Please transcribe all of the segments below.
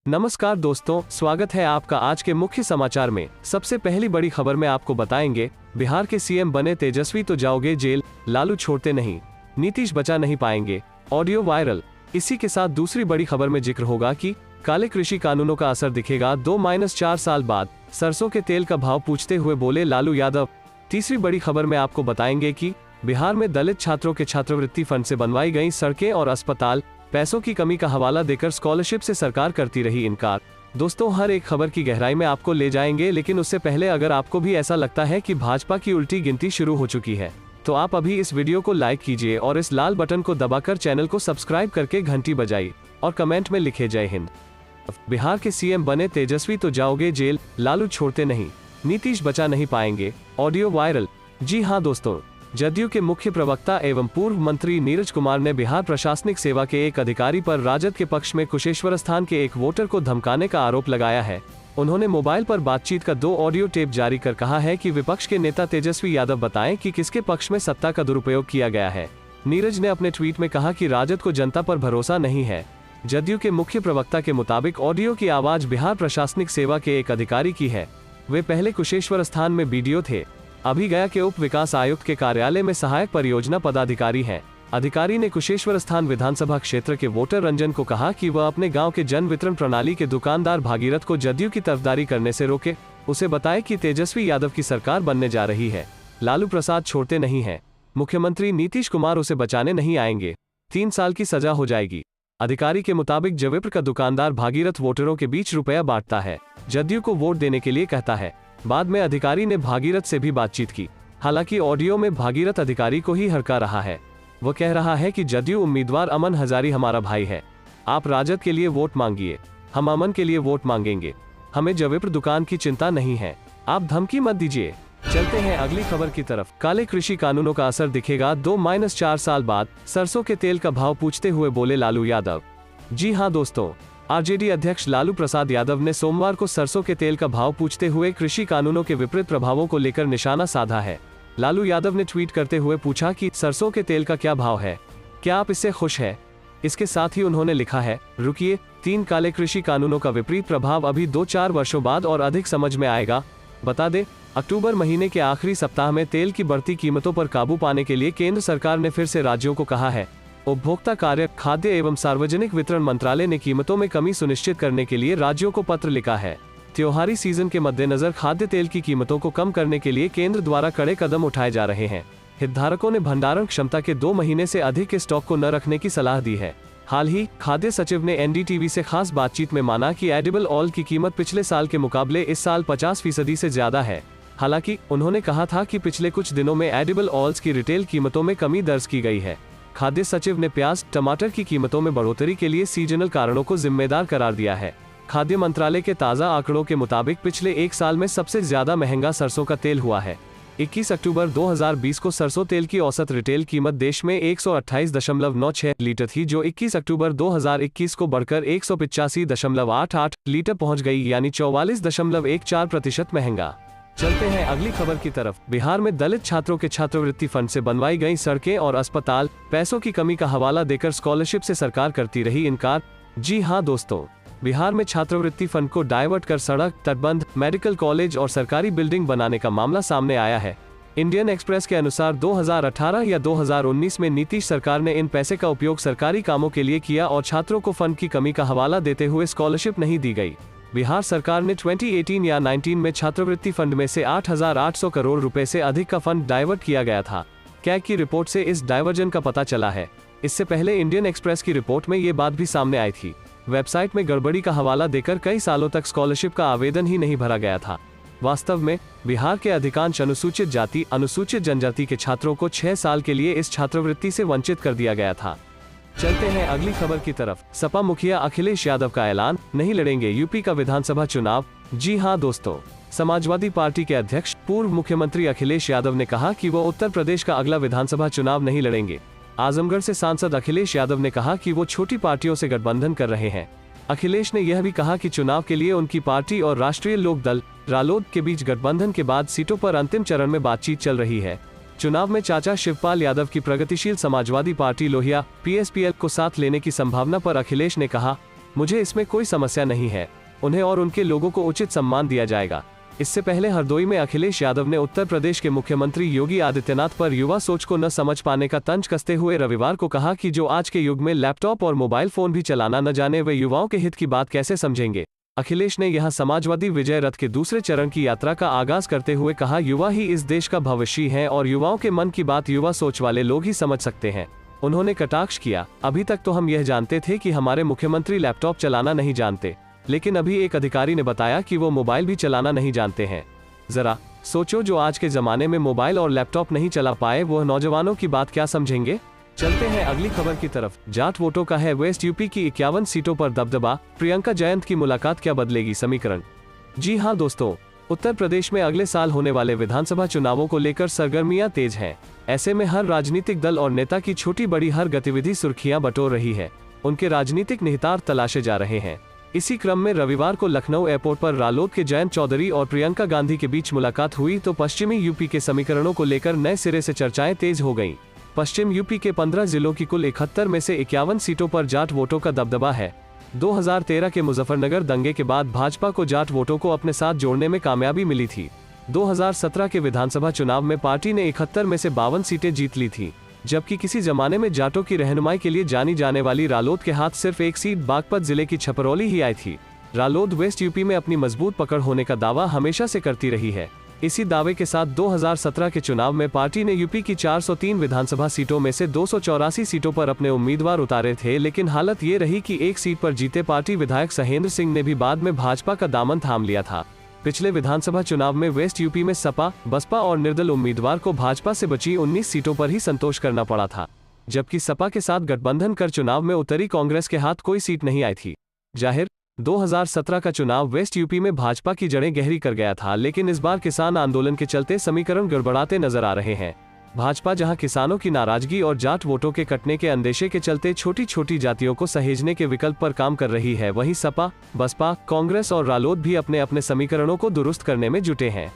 नमस्कार दोस्तों, स्वागत है आपका आज के मुख्य समाचार में। सबसे पहली बड़ी खबर में आपको बताएंगे, बिहार के सीएम बने तेजस्वी तो जाओगे जेल, लालू छोड़ते नहीं, नीतीश बचा नहीं पाएंगे, ऑडियो वायरल। इसी के साथ दूसरी बड़ी खबर में जिक्र होगा कि काले कृषि कानूनों का असर दिखेगा 2-4 साल बाद, सरसों के तेल का भाव पूछते हुए बोले लालू यादव। तीसरी बड़ी खबर में आपको बताएंगे कि बिहार में दलित छात्रों के छात्रवृत्ति फंड से बनवाई गई सड़कें और अस्पताल, पैसों की कमी का हवाला देकर स्कॉलरशिप से सरकार करती रही इनकार। दोस्तों, हर एक खबर की गहराई में आपको ले जाएंगे, लेकिन उससे पहले अगर आपको भी ऐसा लगता है कि भाजपा की उल्टी गिनती शुरू हो चुकी है, तो आप अभी इस वीडियो को लाइक कीजिए और इस लाल बटन को दबाकर चैनल को सब्सक्राइब करके घंटी बजाइए और कमेंट में लिखे जय हिंद। बिहार के सीएम बने तेजस्वी तो जाओगे जेल, लालू छोड़ते नहीं, नीतीश बचा नहीं पाएंगे, ऑडियो वायरल। जी हाँ दोस्तों, जदयू के मुख्य प्रवक्ता एवं पूर्व मंत्री नीरज कुमार ने बिहार प्रशासनिक सेवा के एक अधिकारी पर राजद के पक्ष में कुशेश्वरस्थान के एक वोटर को धमकाने का आरोप लगाया है। उन्होंने मोबाइल पर बातचीत का 2 ऑडियो टेप जारी कर कहा है कि विपक्ष के नेता तेजस्वी यादव बताएं कि किसके पक्ष में सत्ता का दुरुपयोग किया गया है। नीरज ने अपने ट्वीट में कहा कि राजद को जनता पर भरोसा नहीं है। जदयू के मुख्य प्रवक्ता के मुताबिक ऑडियो की आवाज बिहार प्रशासनिक सेवा के एक अधिकारी की है। वे पहले कुशेश्वरस्थान में बीडीओ थे, अभी गया के उप विकास आयुक्त के कार्यालय में सहायक परियोजना पदाधिकारी हैं। अधिकारी ने कुशेश्वरस्थान विधानसभा क्षेत्र के वोटर रंजन को कहा कि वह अपने गांव के जन वितरण प्रणाली के दुकानदार भागीरथ को जदयू की तरफदारी करने से रोके। उसे बताए कि तेजस्वी यादव की सरकार बनने जा रही है, लालू प्रसाद छोड़ते नहीं है, मुख्यमंत्री नीतीश कुमार उसे बचाने नहीं आएंगे, 3 साल की सजा हो जाएगी। अधिकारी के मुताबिक जविप्र का दुकानदार भागीरथ वोटरों के बीच रुपया बांटता है, जदयू को वोट देने के लिए कहता है। बाद में अधिकारी ने भागीरथ से भी बातचीत की। हालांकि ऑडियो में भागीरथ अधिकारी को ही हड़का रहा है। वह कह रहा है कि जदयू उम्मीदवार अमन हजारी हमारा भाई है, आप राजद के लिए वोट मांगिए, हम अमन के लिए वोट मांगेंगे, हमें जविप्र दुकान की चिंता नहीं है, आप धमकी मत दीजिए। चलते हैं अगली खबर की तरफ। काले कृषि कानूनों का असर दिखेगा 2-4 साल बाद, सरसों के तेल का भाव पूछते हुए बोले लालू यादव। जी हाँ दोस्तों, आरजेडी अध्यक्ष लालू प्रसाद यादव ने सोमवार को सरसों के तेल का भाव पूछते हुए कृषि कानूनों के विपरीत प्रभावों को लेकर निशाना साधा है। लालू यादव ने ट्वीट करते हुए पूछा कि सरसों के तेल का क्या भाव है, क्या आप इससे खुश हैं? इसके साथ ही उन्होंने लिखा है, रुकिए, 3 काले कृषि कानूनों का विपरीत प्रभाव अभी 2-4 वर्षों बाद और अधिक समझ में आएगा। बता दें, अक्टूबर महीने के आखिरी सप्ताह में तेल की बढ़ती कीमतों पर काबू पाने के लिए केंद्र सरकार ने फिर से राज्यों को कहा है। उपभोक्ता कार्य, खाद्य एवं सार्वजनिक वितरण मंत्रालय ने कीमतों में कमी सुनिश्चित करने के लिए राज्यों को पत्र लिखा है। त्योहारी सीजन के मद्देनजर खाद्य तेल की कीमतों को कम करने के लिए केंद्र द्वारा कड़े कदम उठाए जा रहे हैं। हितधारकों ने भंडारण क्षमता के 2 महीने से अधिक के स्टॉक को न रखने की सलाह दी है। हाल ही खाद्य सचिव ने एनडीटीवी से खास बातचीत में माना कि एडिबल ऑयल की कीमत पिछले साल के मुकाबले इस साल 50% से ज्यादा है। हालांकि उन्होंने कहा था कि पिछले कुछ दिनों में एडिबल ऑयल्स की रिटेल कीमतों में कमी दर्ज की गई है। खाद्य सचिव ने प्याज, टमाटर की कीमतों में बढ़ोतरी के लिए सीजनल कारणों को जिम्मेदार करार दिया है। खाद्य मंत्रालय के ताज़ा आंकड़ों के मुताबिक पिछले 1 साल में सबसे ज्यादा महंगा सरसों का तेल हुआ है। 21 अक्टूबर 2020 को सरसों तेल की औसत रिटेल कीमत देश में 128.96 लीटर थी, जो 21 अक्टूबर 2021 को बढ़कर 185.88 लीटर पहुंच गई, यानी 44.14% महंगा। चलते हैं अगली खबर की तरफ। बिहार में दलित छात्रों के छात्रवृत्ति फंड से बनवाई गई सड़कें और अस्पताल, पैसों की कमी का हवाला देकर स्कॉलरशिप से सरकार करती रही इनकार। जी हां दोस्तों, बिहार में छात्रवृत्ति फंड को डाइवर्ट कर सड़क, तटबंध, मेडिकल कॉलेज और सरकारी बिल्डिंग बनाने का मामला सामने आया है। इंडियन एक्सप्रेस के अनुसार 2018 या 2019 में नीतीश सरकार ने इन पैसे का उपयोग सरकारी कामों के लिए किया और छात्रों को फंड की कमी का हवाला देते हुए स्कॉलरशिप नहीं दी गई। बिहार सरकार ने 2018 या 19 में छात्रवृत्ति फंड में से 8,800 करोड़ रुपए से अधिक का फंड डाइवर्ट किया गया था। कैग की रिपोर्ट से इस डाइवर्जन का पता चला है। इससे पहले इंडियन एक्सप्रेस की रिपोर्ट में ये बात भी सामने आई थी। वेबसाइट में गड़बड़ी का हवाला देकर कई सालों तक स्कॉलरशिप का आवेदन ही नहीं भरा गया था। वास्तव में बिहार के अधिकांश अनुसूचित जाति, अनुसूचित जनजाति के छात्रों को 6 साल के लिए इस छात्रवृत्ति से वंचित कर दिया गया था। चलते हैं अगली खबर की तरफ। सपा मुखिया अखिलेश यादव का ऐलान, नहीं लड़ेंगे यूपी का विधानसभा चुनाव। जी हां दोस्तों, समाजवादी पार्टी के अध्यक्ष पूर्व मुख्यमंत्री अखिलेश यादव ने कहा कि वो उत्तर प्रदेश का अगला विधानसभा चुनाव नहीं लड़ेंगे। आजमगढ़ से सांसद अखिलेश यादव ने कहा कि वो छोटी पार्टियों से गठबंधन कर रहे हैं। अखिलेश ने यह भी कहा कि चुनाव के लिए उनकी पार्टी और राष्ट्रीय लोक दल रालोद के बीच गठबंधन के बाद सीटों पर अंतिम चरण में बातचीत चल रही है। चुनाव में चाचा शिवपाल यादव की प्रगतिशील समाजवादी पार्टी लोहिया पीएसपीएल को साथ लेने की संभावना पर अखिलेश ने कहा, मुझे इसमें कोई समस्या नहीं है। उन्हें और उनके लोगों को उचित सम्मान दिया जाएगा। इससे पहले हरदोई में अखिलेश यादव ने उत्तर प्रदेश के मुख्यमंत्री योगी आदित्यनाथ पर युवा सोच को न समझ पाने का तंज कसते हुए रविवार को कहा कि जो आज के युग में लैपटॉप और मोबाइल फोन भी चलाना न जाने वे युवाओं के हित की बात कैसे समझेंगे। अखिलेश ने यहां समाजवादी विजय रथ के दूसरे चरण की यात्रा का आगाज करते हुए कहा, युवा ही इस देश का भविष्य है और युवाओं के मन की बात युवा सोच वाले लोग ही समझ सकते हैं। उन्होंने कटाक्ष किया, अभी तक तो हम यह जानते थे कि हमारे मुख्यमंत्री लैपटॉप चलाना नहीं जानते, लेकिन अभी एक अधिकारी ने बताया कि वो मोबाइल भी चलाना नहीं जानते हैं। जरा सोचो, जो आज के जमाने में मोबाइल और लैपटॉप नहीं चला पाए वो नौजवानों की बात क्या समझेंगे। चलते हैं अगली खबर की तरफ। जाट वोटों का है वेस्ट यूपी की 51 सीटों पर दबदबा, प्रियंका जयंत की मुलाकात क्या बदलेगी समीकरण। जी हां दोस्तों, उत्तर प्रदेश में अगले साल होने वाले विधानसभा चुनावों को लेकर सरगर्मियां तेज हैं। ऐसे में हर राजनीतिक दल और नेता की छोटी बड़ी हर गतिविधि सुर्खियां बटोर रही है। उनके राजनीतिक निहितार्थ तलाशे जा रहे हैं। इसी क्रम में रविवार को लखनऊ एयरपोर्ट पर रालोद के जयंत चौधरी और प्रियंका गांधी के बीच मुलाकात हुई तो पश्चिमी यूपी के समीकरणों को लेकर नए सिरे से चर्चाएं तेज हो गईं। पश्चिम यूपी के 15 जिलों की कुल 71 में से 51 सीटों पर जाट वोटों का दबदबा है। 2013 के मुजफ्फरनगर दंगे के बाद भाजपा को जाट वोटों को अपने साथ जोड़ने में कामयाबी मिली थी। 2017 के विधानसभा चुनाव में पार्टी ने 71 में से 52 सीटें जीत ली थी, जबकि किसी जमाने में जाटों की रहनुमाई के लिए जानी जाने वाली रालोद के हाथ सिर्फ एक सीट बागपत जिले की छपरौली ही आई थी। रालोद वेस्ट यूपी में अपनी मजबूत पकड़ होने का दावा हमेशा से करती रही है। इसी दावे के साथ 2017 के चुनाव में पार्टी ने यूपी की 403 विधानसभा सीटों में से 284 सीटों पर अपने उम्मीदवार उतारे थे, लेकिन हालत ये रही कि एक सीट पर जीते पार्टी विधायक सहेंद्र सिंह ने भी बाद में भाजपा का दामन थाम लिया था। पिछले विधानसभा चुनाव में वेस्ट यूपी में सपा, बसपा और निर्दल उम्मीदवार को भाजपा से बची 19 सीटों पर ही संतोष करना पड़ा था, जबकि सपा के साथ गठबंधन कर चुनाव में उतरी कांग्रेस के हाथ कोई सीट नहीं आई थी। जाहिर 2017 का चुनाव वेस्ट यूपी में भाजपा की जड़ें गहरी कर गया था, लेकिन इस बार किसान आंदोलन के चलते समीकरण गड़बड़ाते नजर आ रहे हैं। भाजपा जहां किसानों की नाराजगी और जाट वोटों के कटने के अंदेशे के चलते छोटी छोटी जातियों को सहेजने के विकल्प पर काम कर रही है, वहीं सपा, बसपा, कांग्रेस और रालोद भी अपने अपने समीकरणों को दुरुस्त करने में जुटे हैं।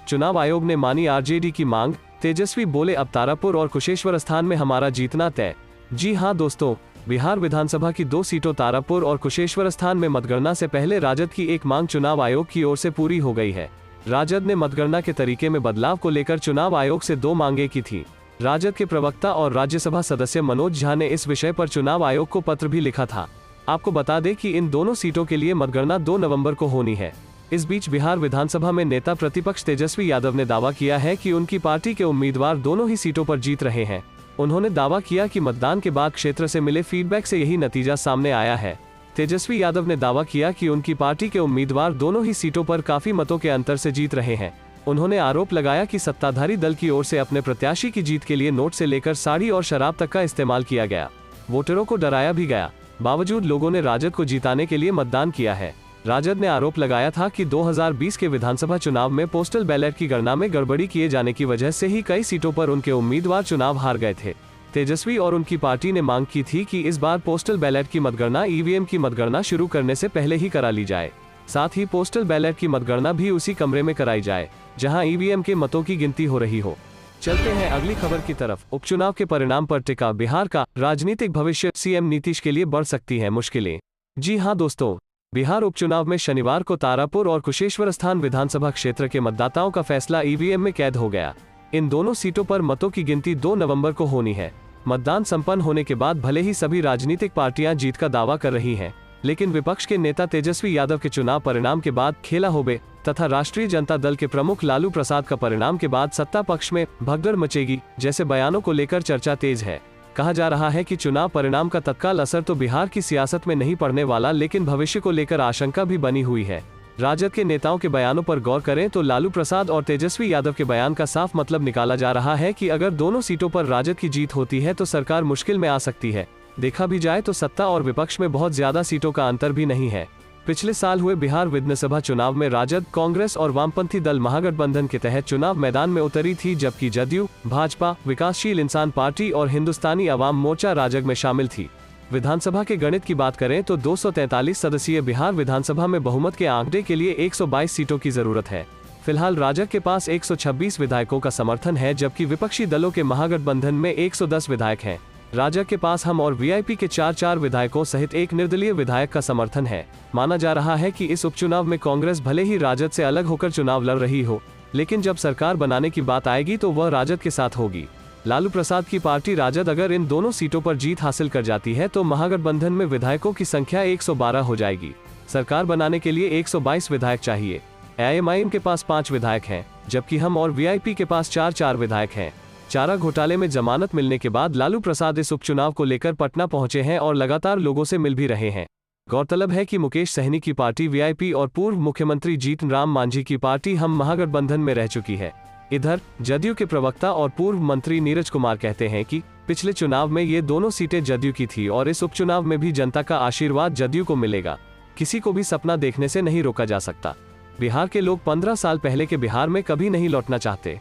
चुनाव आयोग ने मानी आरजेडी की मांग, तेजस्वी बोले अब तारापुर और कुशेश्वर स्थान में हमारा जीतना तय। जी हां दोस्तों, बिहार विधानसभा की 2 सीटों तारापुर और कुशेश्वर स्थान में मतगणना से पहले राजद की एक मांग चुनाव आयोग की ओर से पूरी हो गई है। राजद ने मतगणना के तरीके में बदलाव को लेकर चुनाव आयोग से 2 मांगे की थी। राजद के प्रवक्ता और राज्यसभा सदस्य मनोज झा ने इस विषय पर चुनाव आयोग को पत्र भी लिखा था। आपको बता दें कि इन दोनों सीटों के लिए मतगणना 2 नवंबर को होनी है। इस बीच बिहार विधानसभा में नेता प्रतिपक्ष तेजस्वी यादव ने दावा किया है कि उनकी पार्टी के उम्मीदवार दोनों ही सीटों पर जीत रहे हैं। उन्होंने दावा किया कि मतदान के बाद क्षेत्र से मिले फीडबैक से यही नतीजा सामने आया है। तेजस्वी यादव ने दावा किया कि उनकी पार्टी के उम्मीदवार दोनों ही सीटों पर काफी मतों के अंतर से जीत रहे हैं। उन्होंने आरोप लगाया कि सत्ताधारी दल की ओर से अपने प्रत्याशी की जीत के लिए नोट से लेकर साड़ी और शराब तक का इस्तेमाल किया गया। वोटरों को डराया भी गया, बावजूद लोगों ने राजद को जिताने के लिए मतदान किया है। राजद ने आरोप लगाया था कि 2020 के विधानसभा चुनाव में पोस्टल बैलेट की गणना में गड़बड़ी किए जाने की वजह से ही कई सीटों पर उनके उम्मीदवार चुनाव हार गए थे। तेजस्वी और उनकी पार्टी ने मांग की थी कि इस बार पोस्टल बैलेट की मतगणना ईवीएम की मतगणना शुरू करने से पहले ही करा ली जाए। साथ ही पोस्टल बैलेट की मतगणना भी उसी कमरे में कराई जाए जहां ईवीएम के मतों की गिनती हो रही हो। चलते हैं अगली खबर की तरफ। उपचुनाव के परिणाम पर टिका बिहार का राजनीतिक भविष्य, सीएम नीतीश के लिए बढ़ सकती है मुश्किलें। जी हां दोस्तों, बिहार उपचुनाव में शनिवार को तारापुर और कुशेश्वर स्थान विधानसभा क्षेत्र के मतदाताओं का फैसला ईवीएम में कैद हो गया। इन दोनों सीटों पर मतों की गिनती 2 नवंबर को होनी है। मतदान संपन्न होने के बाद भले ही सभी राजनीतिक पार्टियां जीत का दावा कर रही हैं, लेकिन विपक्ष के नेता तेजस्वी यादव के चुनाव परिणाम के बाद खेला होबे तथा राष्ट्रीय जनता दल के प्रमुख लालू प्रसाद का परिणाम के बाद सत्ता पक्ष में भगदड़ मचेगी जैसे बयानों को लेकर चर्चा तेज है। कहा जा रहा है कि चुनाव परिणाम का तत्काल असर तो बिहार की सियासत में नहीं पड़ने वाला, लेकिन भविष्य को लेकर आशंका भी बनी हुई है। राजद के नेताओं के बयानों पर गौर करें तो लालू प्रसाद और तेजस्वी यादव के बयान का साफ मतलब निकाला जा रहा है कि अगर दोनों सीटों पर राजद की जीत होती है तो सरकार मुश्किल में आ सकती है। देखा भी जाए तो सत्ता और विपक्ष में बहुत ज्यादा सीटों का अंतर भी नहीं है। पिछले साल हुए बिहार विधानसभा चुनाव में राजद, कांग्रेस और वामपंथी दल महागठबंधन के तहत चुनाव मैदान में उतरी थी, जबकि जदयू, भाजपा, विकासशील इंसान पार्टी और हिंदुस्तानी अवाम मोर्चा राजग में शामिल थी। विधानसभा के गणित की बात करें तो 243 सदस्यीय बिहार विधानसभा में बहुमत के आंकड़े के लिए 122 सीटों की जरूरत है। फिलहाल राजग के पास 126 विधायकों का समर्थन है, जबकि विपक्षी दलों के महागठबंधन में 110 विधायक हैं। राजग के पास हम और वीआईपी के 4 विधायकों सहित एक निर्दलीय विधायक का समर्थन है। माना जा रहा है कि इस उपचुनाव में कांग्रेस भले ही राजद से अलग होकर चुनाव लड़ रही हो, लेकिन जब सरकार बनाने की बात आएगी तो वह राजद के साथ होगी। लालू प्रसाद की पार्टी राजद अगर इन दोनों सीटों पर जीत हासिल कर जाती है तो महागठबंधन में विधायकों की संख्या 112 हो जाएगी। सरकार बनाने के लिए 122 विधायक चाहिए। एआईएमआईएम के पास 5 विधायक हैं, जबकि हम और वीआईपी के पास 4 विधायक हैं। चारा घोटाले में जमानत मिलने के बाद लालू प्रसाद इस उपचुनाव को लेकर पटना पहुंचे हैं और लगातार लोगों से मिल भी रहे हैं। गौरतलब है कि मुकेश सहनी की पार्टी वीआईपी और पूर्व मुख्यमंत्री जीतन राम मांझी की पार्टी हम महागठबंधन में रह चुकी है। इधर जदयू के प्रवक्ता और पूर्व मंत्री नीरज कुमार कहते हैं कि पिछले चुनाव में ये दोनों सीटें जदयू की थी और इस उपचुनाव में भी जनता का आशीर्वाद जदयू को मिलेगा। किसी को भी सपना देखने से नहीं रोका जा सकता। बिहार के लोग 15 साल पहले के बिहार में कभी नहीं लौटना चाहते।